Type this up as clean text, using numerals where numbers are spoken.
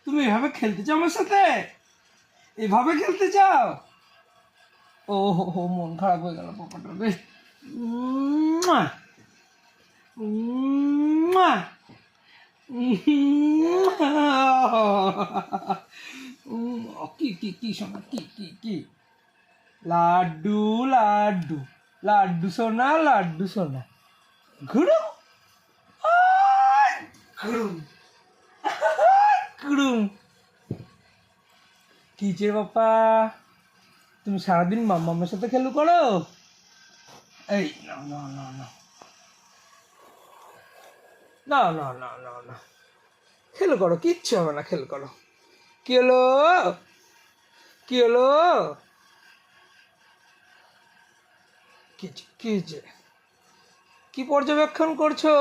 তুমি এভাবে খেলতে চাও আমার সাথে? এভাবে খেলতে চাও? ও হো হো, মন খারাপ হয়ে গেল পাপাটার রে। মুয়া! মুয়া! কি কি কি সোনা, কি কি কি? লাড্ডু লাড্ডু লাড্ডু সোনা, লাড্ডু সোনা। ঘুরুম ঘুরুম ঘুরুম। কি যে বাপা, তুমি সারাদিন মাম্মামের সাথে খেলু করো? এই না না না না না না না না না, খেলো করো, কিচ্ছু হবে না, খেল করো। কি হলো? কি হলো? কি কি যে কি পর্যবেক্ষণ করছো?